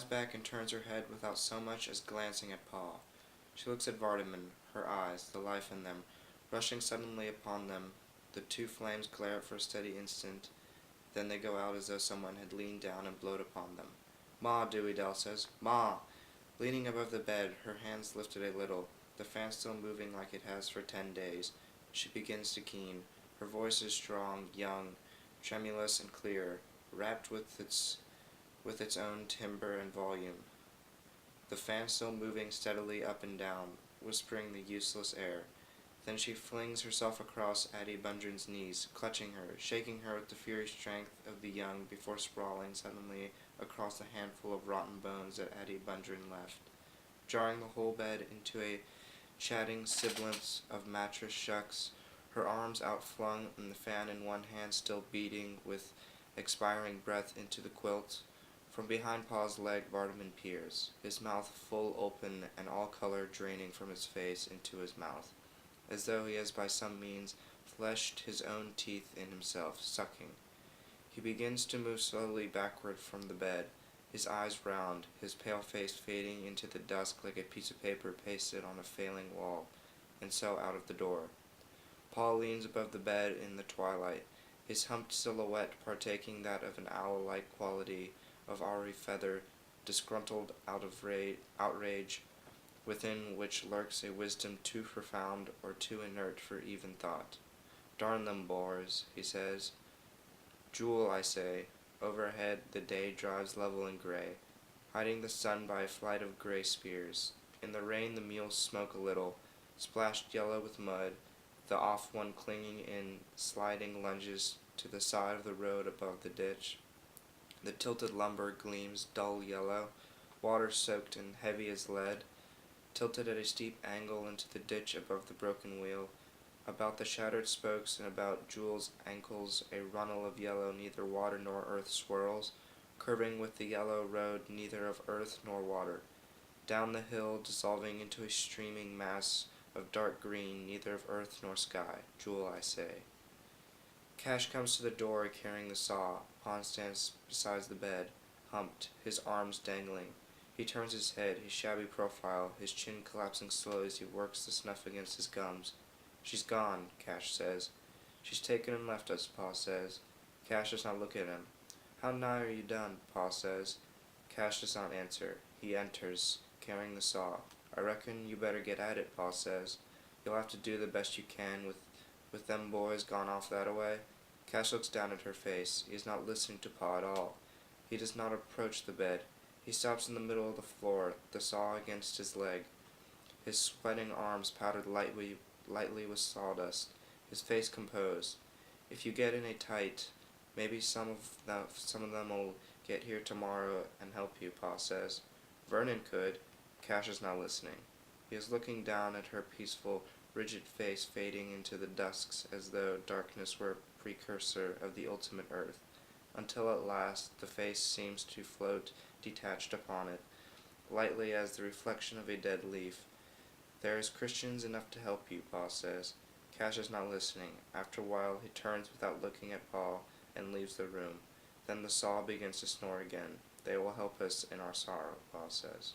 back and turns her head without so much as glancing at Pa. She looks at Vardaman, her eyes, the life in them, rushing suddenly upon them. The two flames glare for a steady instant, then they go out as though someone had leaned down and blowed upon them. "Ma," Dewey Dell says. "Ma!" Leaning above the bed, her hands lifted a little, the fan still moving like it has for 10 days. She begins to keen. Her voice is strong, young, tremulous and clear, wrapped with its own timbre and volume. The fan still moving steadily up and down, whispering the useless air. Then she flings herself across Addie Bundren's knees, clutching her, shaking her with the fiery strength of the young before sprawling suddenly across the handful of rotten bones that Addie Bundren left, jarring the whole bed into a chatting sibilance of mattress shucks, her arms outflung and the fan in one hand still beating with expiring breath into the quilt. From behind Pa's leg Vardaman peers, his mouth full open and all color draining from his face into his mouth, as though he has by some means fleshed his own teeth in himself, sucking. He begins to move slowly backward from the bed, his eyes round, his pale face fading into the dusk like a piece of paper pasted on a failing wall, and so out of the door. Paul leans above the bed in the twilight, his humped silhouette partaking that of an owl-like quality of awry feather, disgruntled out of outrage, within which lurks a wisdom too profound or too inert for even thought. "Darn them Boers," he says. "Jewel, I say." Overhead the day drives level and gray, hiding the sun by a flight of gray spears. In the rain the mules smoke a little, splashed yellow with mud, the off one clinging in sliding lunges to the side of the road above the ditch. The tilted lumber gleams dull yellow, water-soaked and heavy as lead, tilted at a steep angle into the ditch above the broken wheel. About the shattered spokes and about Jewel's ankles a runnel of yellow neither water nor earth swirls, curving with the yellow road neither of earth nor water. Down the hill, dissolving into a streaming mass of dark green, neither of earth nor sky. Jewel, I say. Cash comes to the door carrying the saw. Pon stands beside the bed, humped, his arms dangling. He turns his head, his shabby profile, his chin collapsing slowly as he works the snuff against his gums. "She's gone," Cash says. "She's taken and left us," Pa says. Cash does not look at him. "How nigh are you done?" Pa says. Cash does not answer. He enters, carrying the saw. "I reckon you better get at it," Pa says. "You'll have to do the best you can with them boys gone off that-a-way." Cash looks down at her face. He is not listening to Pa at all. He does not approach the bed. He stops in the middle of the floor, the saw against his leg, his sweating arms powdered lightly with sawdust, his face composed. "If you get in a tight, maybe some of them'll get here tomorrow and help you," Pa says. "Vernon could." Cash is not listening. He is looking down at her peaceful, rigid face fading into the dusks as though darkness were a precursor of the ultimate earth, until at last the face seems to float detached upon it, lightly as the reflection of a dead leaf. "There is Christians enough to help you," Pa says. Cash is not listening. After a while he turns without looking at Pa and leaves the room. Then the saw begins to snore again. "They will help us in our sorrow," Pa says.